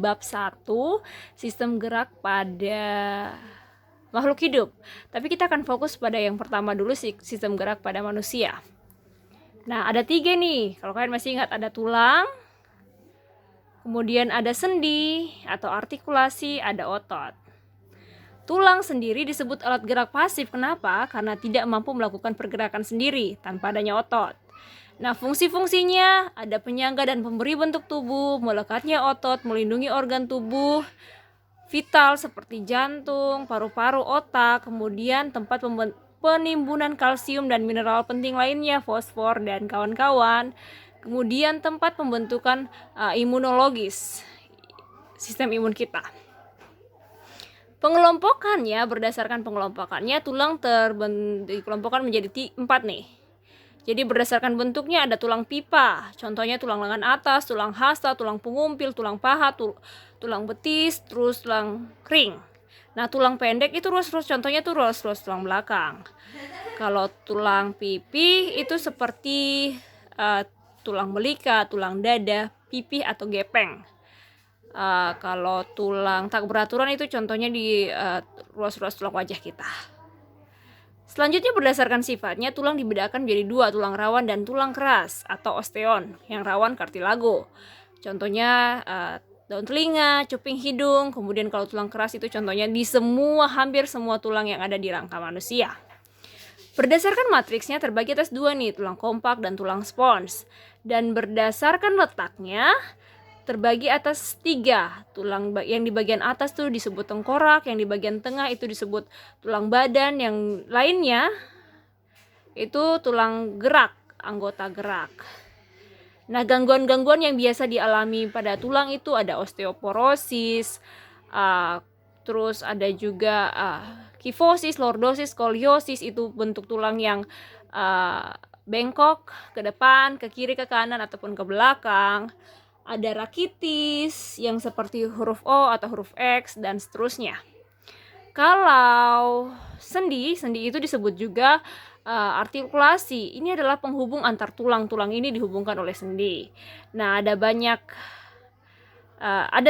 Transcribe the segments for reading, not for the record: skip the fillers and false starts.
bab 1, sistem gerak pada makhluk hidup. Tapi kita akan fokus pada yang pertama dulu, sistem gerak pada manusia. Nah, ada 3 nih. Kalau kalian masih ingat, ada tulang, kemudian ada sendi atau artikulasi, ada otot. Tulang sendiri disebut alat gerak pasif. Kenapa? Karena tidak mampu melakukan pergerakan sendiri tanpa adanya otot. Nah, fungsi-fungsinya ada penyangga dan pemberi bentuk tubuh, melekatnya otot, melindungi organ tubuh vital seperti jantung, paru-paru, otak, kemudian tempat penimbunan kalsium dan mineral penting lainnya, fosfor dan kawan-kawan. Kemudian tempat pembentukan imunologis, sistem imun kita. Pengelompokannya, berdasarkan pengelompokannya, tulang dikelompokkan menjadi 4 nih. Jadi berdasarkan bentuknya ada tulang pipa, contohnya tulang lengan atas, tulang hasta, tulang pengumpil, tulang paha, tulang betis, terus tulang kering. Nah, tulang pendek itu ruas-ruas, contohnya tuh ruas-ruas tulang belakang. Kalau tulang pipi itu seperti tulang belika, tulang dada, pipi atau gepeng. Kalau tulang tak beraturan itu contohnya di ruas-ruas tulang wajah kita. Selanjutnya berdasarkan sifatnya, tulang dibedakan menjadi 2, tulang rawan dan tulang keras atau osteon, yang rawan kartilago. Contohnya daun telinga, cuping hidung, kemudian kalau tulang keras itu contohnya di hampir semua tulang yang ada di rangka manusia. Berdasarkan matriksnya terbagi atas 2 nih, tulang kompak dan tulang spons. Dan berdasarkan letaknya terbagi atas 3. Tulang yang di bagian atas tuh disebut tengkorak, yang di bagian tengah itu disebut tulang badan, yang lainnya itu tulang gerak, anggota gerak. Nah, gangguan-gangguan yang biasa dialami pada tulang itu ada osteoporosis, terus ada juga kifosis, lordosis, skoliosis, itu bentuk tulang yang bengkok ke depan, ke kiri, ke kanan ataupun ke belakang. Ada rakitis yang seperti huruf O atau huruf X dan seterusnya. Kalau sendi itu disebut juga artikulasi. Ini adalah penghubung antar tulang-tulang ini dihubungkan oleh sendi. Nah, ada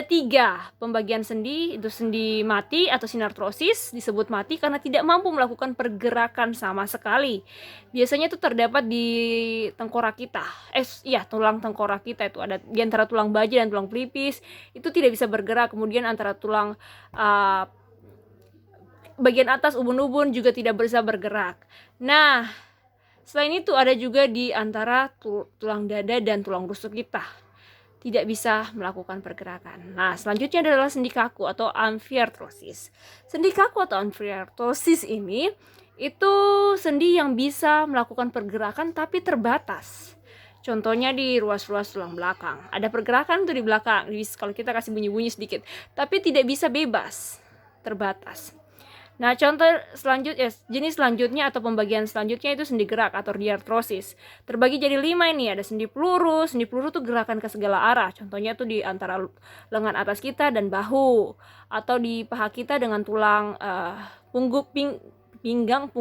3 pembagian sendi, itu sendi mati atau sinartrosis, disebut mati karena tidak mampu melakukan pergerakan sama sekali. Biasanya itu terdapat di tengkorak kita. Tulang tengkorak kita itu ada di antara tulang baja dan tulang pelipis, itu tidak bisa bergerak. Kemudian antara tulang bagian atas ubun-ubun juga tidak bisa bergerak. Nah, selain itu ada juga di antara tulang dada dan tulang rusuk kita, tidak bisa melakukan pergerakan. Nah, selanjutnya adalah sendi kaku atau amfiartrosis. Sendi kaku atau amfiartrosis ini itu sendi yang bisa melakukan pergerakan tapi terbatas. Contohnya di ruas-ruas tulang belakang. Ada pergerakan tuh di belakang, kalau kita kasih bunyi-bunyi sedikit, tapi tidak bisa bebas, terbatas. Nah, jenis selanjutnya atau pembagian selanjutnya itu sendi gerak atau diartrosis. Terbagi jadi 5 ini, ada sendi peluru. Sendi peluru tuh gerakan ke segala arah. Contohnya tuh di antara lengan atas kita dan bahu, atau di paha kita dengan tulang pinggang.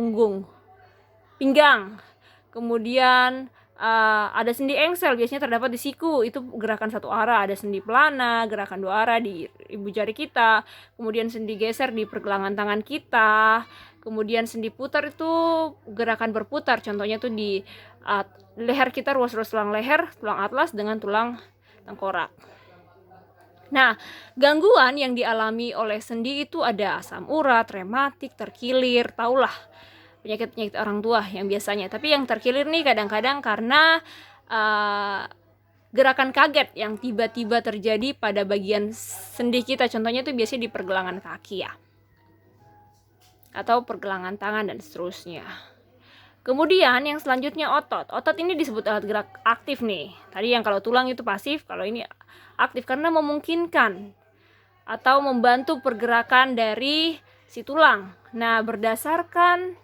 Kemudian ada sendi engsel, biasanya terdapat di siku, itu gerakan satu arah. Ada sendi pelana, gerakan 2 arah di ibu jari kita. Kemudian sendi geser di pergelangan tangan kita. Kemudian sendi putar itu gerakan berputar, contohnya tuh di leher kita, ruas-ruas tulang leher, tulang atlas dengan tulang tengkorak. Nah, gangguan yang dialami oleh sendi itu ada asam urat, rematik, terkilir, taulah penyakit-penyakit orang tua yang biasanya. Tapi yang terkilir nih kadang-kadang karena gerakan kaget yang tiba-tiba terjadi pada bagian sendi kita. Contohnya itu biasanya di pergelangan kaki ya, atau pergelangan tangan dan seterusnya. Kemudian yang selanjutnya otot. Otot ini disebut alat gerak aktif nih. Tadi yang kalau tulang itu pasif, kalau ini aktif karena memungkinkan atau membantu pergerakan dari si tulang. Nah, berdasarkan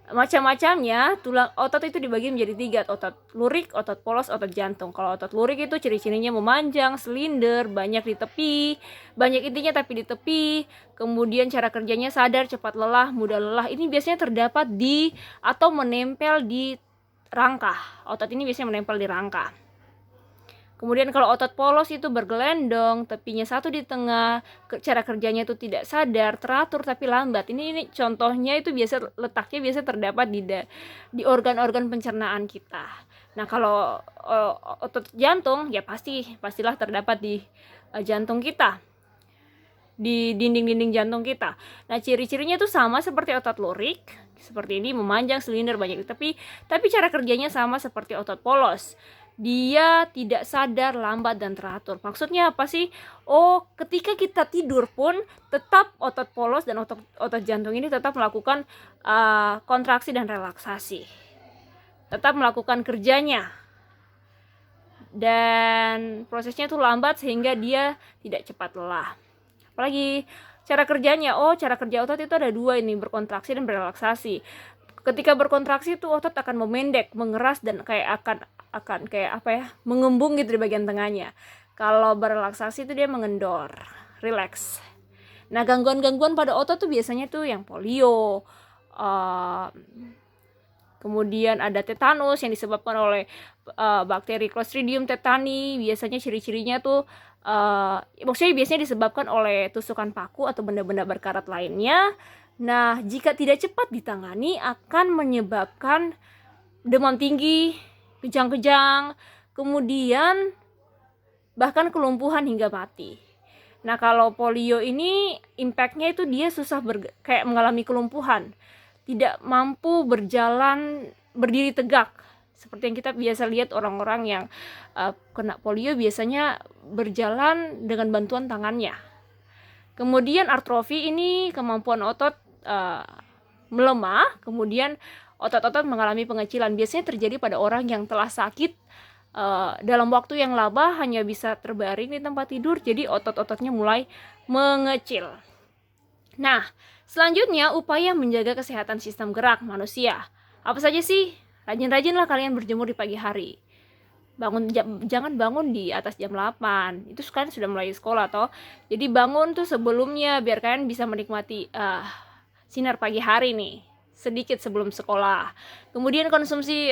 macam-macamnya, otot itu dibagi menjadi 3, otot lurik, otot polos, otot jantung. Kalau otot lurik itu ciri-cirinya memanjang, silinder, banyak di tepi, banyak intinya tapi di tepi. Kemudian cara kerjanya sadar, cepat lelah, mudah lelah. Ini biasanya terdapat di atau menempel di rangka. Otot ini biasanya menempel di rangka. Kemudian kalau otot polos itu bergelendong, tepinya satu di tengah, cara kerjanya itu tidak sadar, teratur tapi lambat. Ini contohnya itu letaknya biasa terdapat di organ-organ pencernaan kita. Nah, kalau otot jantung ya pastilah terdapat di jantung kita, di dinding-dinding jantung kita. Nah, ciri-cirinya itu sama seperti otot lurik, seperti ini, memanjang, silinder, banyak. Tapi cara kerjanya sama seperti otot polos. Dia tidak sadar, lambat, dan teratur. Maksudnya apa sih? Oh, ketika kita tidur pun tetap otot polos dan otot jantung ini tetap melakukan kontraksi dan relaksasi. Tetap melakukan kerjanya. Dan prosesnya itu lambat sehingga dia tidak cepat lelah. Apalagi cara kerjanya, cara kerja otot itu ada dua ini, berkontraksi dan berelaksasi. Ketika berkontraksi itu otot akan memendek, mengeras, dan kayak akan kayak mengembung gitu di bagian tengahnya. Kalau berelaksasi itu dia mengendor, relax. Nah, gangguan-gangguan pada otot tuh biasanya tuh yang polio, kemudian ada tetanus yang disebabkan oleh bakteri Clostridium tetani. Biasanya ciri-cirinya tuh biasanya disebabkan oleh tusukan paku atau benda-benda berkarat lainnya. Nah, jika tidak cepat ditangani akan menyebabkan demam tinggi, kejang-kejang, kemudian bahkan kelumpuhan hingga mati. Nah, kalau polio ini impactnya itu dia susah kayak mengalami kelumpuhan, tidak mampu berjalan berdiri tegak. Seperti yang kita biasa lihat orang-orang yang kena polio biasanya berjalan dengan bantuan tangannya. Kemudian artrofi ini kemampuan otot melemah, kemudian otot-otot mengalami pengecilan. Biasanya terjadi pada orang yang telah sakit dalam waktu yang lama, hanya bisa terbaring di tempat tidur, jadi otot-ototnya mulai mengecil. Nah, selanjutnya upaya menjaga kesehatan sistem gerak manusia. Apa saja sih? Rajin-rajinlah kalian berjemur di pagi hari. Jangan bangun di atas jam 8. Itu sekarang sudah mulai sekolah toh. Jadi bangun tuh sebelumnya biar kalian bisa menikmati sinar pagi hari nih, sedikit sebelum sekolah. Kemudian konsumsi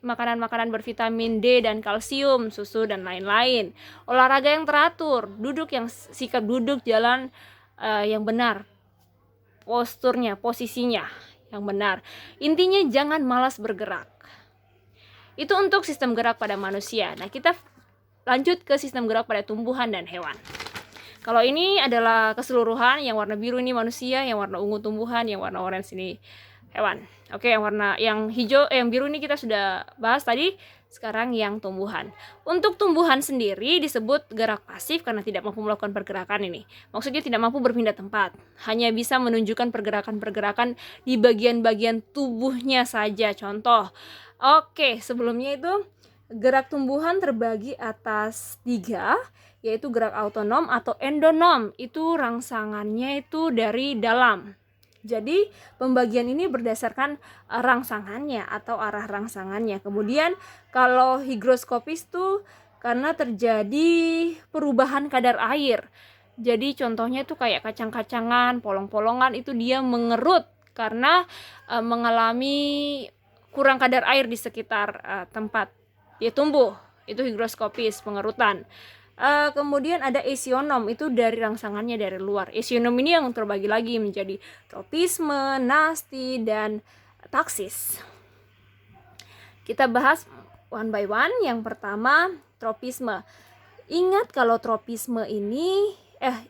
makanan-makanan bervitamin D dan kalsium, susu dan lain-lain. Olahraga yang teratur, sikap duduk, jalan yang benar, posisinya yang benar. Intinya jangan malas bergerak. Itu untuk sistem gerak pada manusia. Nah, kita lanjut ke sistem gerak pada tumbuhan dan hewan. Kalau ini adalah keseluruhan, yang warna biru ini manusia, yang warna ungu tumbuhan, yang warna orange ini hewan. Oke, yang hijau, yang biru ini kita sudah bahas tadi. Sekarang yang tumbuhan. Untuk tumbuhan sendiri disebut gerak pasif karena tidak mampu melakukan pergerakan ini. Maksudnya tidak mampu berpindah tempat. Hanya bisa menunjukkan pergerakan-pergerakan di bagian-bagian tubuhnya saja. Contoh. Oke, sebelumnya itu gerak tumbuhan terbagi atas 3, yaitu gerak autonom atau endonom. Itu rangsangannya itu dari dalam. Jadi pembagian ini berdasarkan rangsangannya atau arah rangsangannya. Kemudian kalau higroskopis tuh karena terjadi perubahan kadar air. Jadi contohnya tuh kayak kacang-kacangan, polong-polongan, itu dia mengerut karena mengalami kurang kadar air di sekitar tempat dia tumbuh. Itu higroskopis, pengerutan. Kemudian ada esionom, itu dari rangsangannya dari luar. Esionom ini yang terbagi lagi menjadi tropisme, nasti, dan taksis. Kita bahas one by one. Yang pertama, tropisme. Ingat kalau tropisme ini,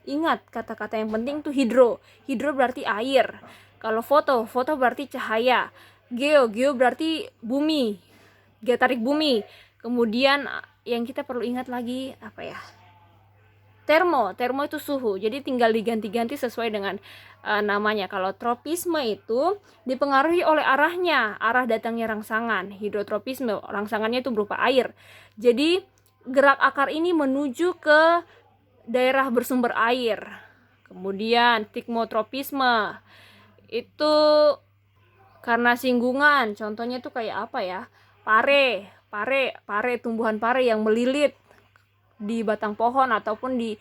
ingat kata-kata yang penting tuh hidro. Hidro berarti air. Kalau foto berarti cahaya. Geo berarti bumi, geotarik bumi. Kemudian yang kita perlu ingat lagi termo itu suhu, jadi tinggal diganti-ganti sesuai dengan namanya. Kalau tropisme itu dipengaruhi oleh arah datangnya rangsangan. Hidrotropisme, rangsangannya itu berupa air, jadi gerak akar ini menuju ke daerah bersumber air. Kemudian tigmotropisme itu karena singgungan, contohnya tuh kayak pare, tumbuhan pare yang melilit di batang pohon ataupun di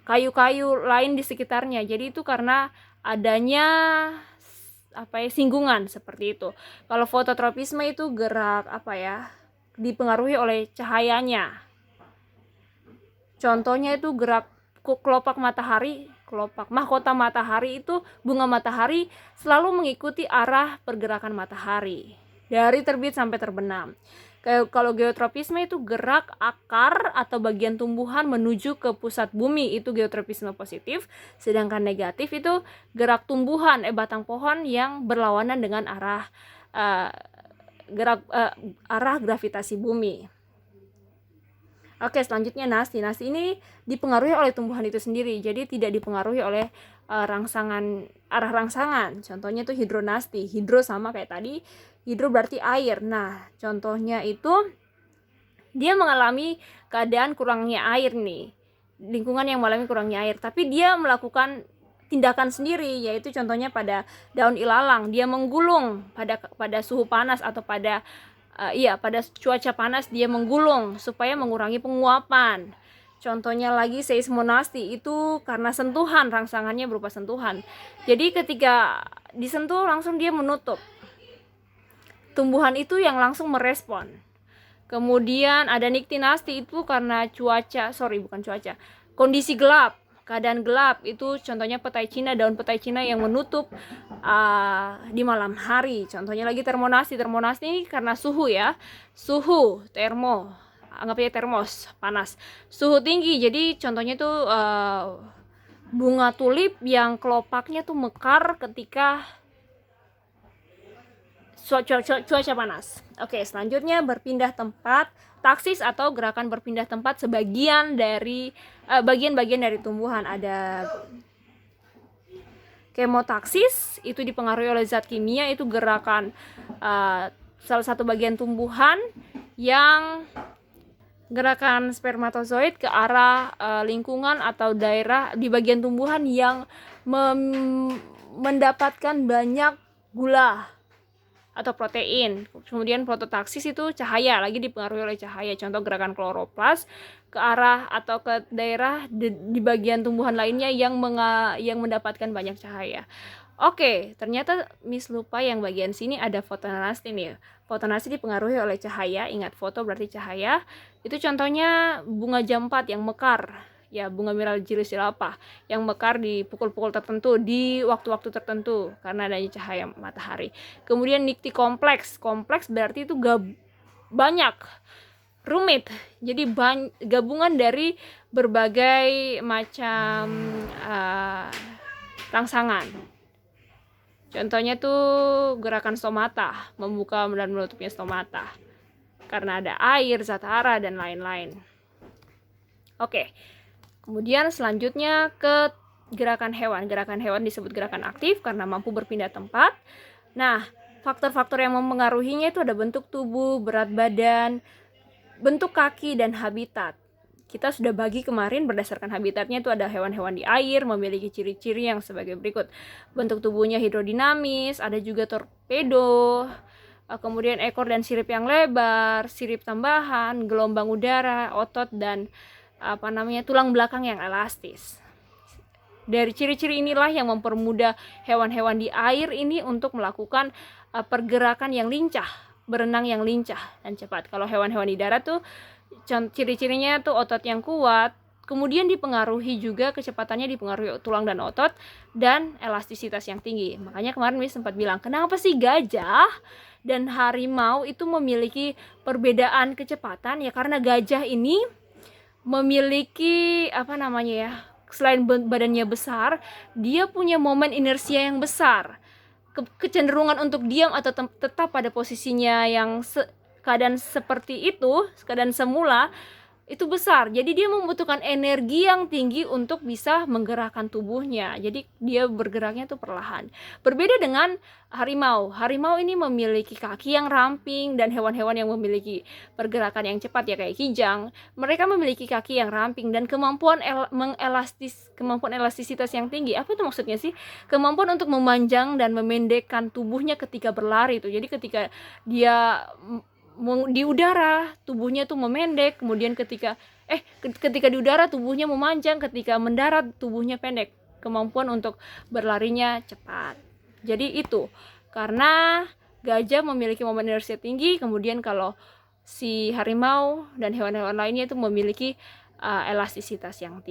kayu-kayu lain di sekitarnya. Jadi itu karena adanya singgungan seperti itu. Kalau fototropisme itu gerak dipengaruhi oleh cahayanya. Contohnya itu gerak kelopak mahkota matahari itu, bunga matahari selalu mengikuti arah pergerakan matahari dari terbit sampai terbenam. Kalau geotropisme itu gerak akar atau bagian tumbuhan menuju ke pusat bumi, itu geotropisme positif. Sedangkan negatif itu gerak tumbuhan batang pohon yang berlawanan dengan arah arah gravitasi bumi. Oke, selanjutnya nasti. Nasti ini dipengaruhi oleh tumbuhan itu sendiri, jadi tidak dipengaruhi oleh arah rangsangan. Contohnya itu hidronasti. Hidro sama kayak tadi, hidro berarti air. Nah, contohnya itu dia mengalami keadaan kurangnya air nih, lingkungan yang mengalami kurangnya air, tapi dia melakukan tindakan sendiri, yaitu contohnya pada daun ilalang, dia menggulung pada suhu panas atau pada cuaca panas, dia menggulung supaya mengurangi penguapan. Contohnya lagi seismonasti, itu karena sentuhan, rangsangannya berupa sentuhan. Jadi ketika disentuh langsung dia menutup. Tumbuhan itu yang langsung merespon. Kemudian ada niktinasti, itu karena kondisi gelap, keadaan gelap, itu contohnya petai Cina, daun petai Cina yang menutup di malam hari. Contohnya lagi termonasti ini karena suhu ya, anggap aja termos, panas, suhu tinggi. Jadi contohnya itu bunga tulip yang kelopaknya tuh mekar ketika cuaca panas. Oke, selanjutnya berpindah tempat. Taksis atau gerakan berpindah tempat sebagian dari bagian-bagian dari tumbuhan. Ada kemotaksis, itu dipengaruhi oleh zat kimia, itu gerakan salah satu bagian tumbuhan yang gerakan spermatozoid ke arah lingkungan atau daerah di bagian tumbuhan yang mendapatkan banyak gula atau protein. Kemudian prototaksis itu cahaya, lagi dipengaruhi oleh cahaya. Contoh gerakan kloroplas ke arah atau ke daerah di bagian tumbuhan lainnya yang mendapatkan banyak cahaya. Oke, ternyata Miss lupa yang bagian sini ada fotonasti nih. Fotonasti dipengaruhi oleh cahaya. Ingat, foto berarti cahaya. Itu contohnya bunga jampat yang mekar, ya, bunga Miragilis silapa yang mekar di pukul-pukul tertentu, di waktu-waktu tertentu karena adanya cahaya matahari. Kemudian nikti kompleks berarti itu banyak, rumit, jadi gabungan dari berbagai macam rangsangan. Contohnya tuh gerakan stomata, membuka dan menutupnya stomata karena ada air, zat hara, dan lain-lain. Oke. Kemudian selanjutnya ke gerakan hewan. Gerakan hewan disebut gerakan aktif karena mampu berpindah tempat. Nah, faktor-faktor yang mempengaruhinya itu ada bentuk tubuh, berat badan, bentuk kaki, dan habitat. Kita sudah bagi kemarin berdasarkan habitatnya, itu ada hewan-hewan di air memiliki ciri-ciri yang sebagai berikut. Bentuk tubuhnya hidrodinamis, ada juga torpedo, kemudian ekor dan sirip yang lebar, sirip tambahan, gelombang udara, otot, dan tulang belakang yang elastis. Dari ciri-ciri inilah yang mempermudah hewan-hewan di air ini untuk melakukan pergerakan yang lincah, berenang yang lincah dan cepat. Kalau hewan-hewan di darat tuh ciri-cirinya tuh otot yang kuat, kemudian dipengaruhi juga kecepatannya dipengaruhi tulang dan otot, dan elastisitas yang tinggi. Makanya kemarin Miss sempat bilang, kenapa sih gajah dan harimau itu memiliki perbedaan kecepatan? Ya karena gajah ini memiliki selain badannya besar, dia punya momen inersia yang besar, kecenderungan untuk diam atau tetap pada posisinya yang keadaan seperti itu, keadaan semula itu besar. Jadi dia membutuhkan energi yang tinggi untuk bisa menggerakkan tubuhnya. Jadi dia bergeraknya tuh perlahan. Berbeda dengan harimau. Harimau ini memiliki kaki yang ramping, dan hewan-hewan yang memiliki pergerakan yang cepat ya kayak kijang, mereka memiliki kaki yang ramping dan kemampuan elastisitas yang tinggi. Apa itu maksudnya sih? Kemampuan untuk memanjang dan memendekkan tubuhnya ketika berlari itu. Jadi ketika dia di udara tubuhnya tuh memendek, kemudian ketika di udara tubuhnya memanjang, ketika mendarat tubuhnya pendek. Kemampuan untuk berlarinya cepat. Jadi itu karena gajah memiliki momen inersia tinggi. Kemudian kalau si harimau dan hewan-hewan lainnya itu memiliki elastisitas yang tinggi.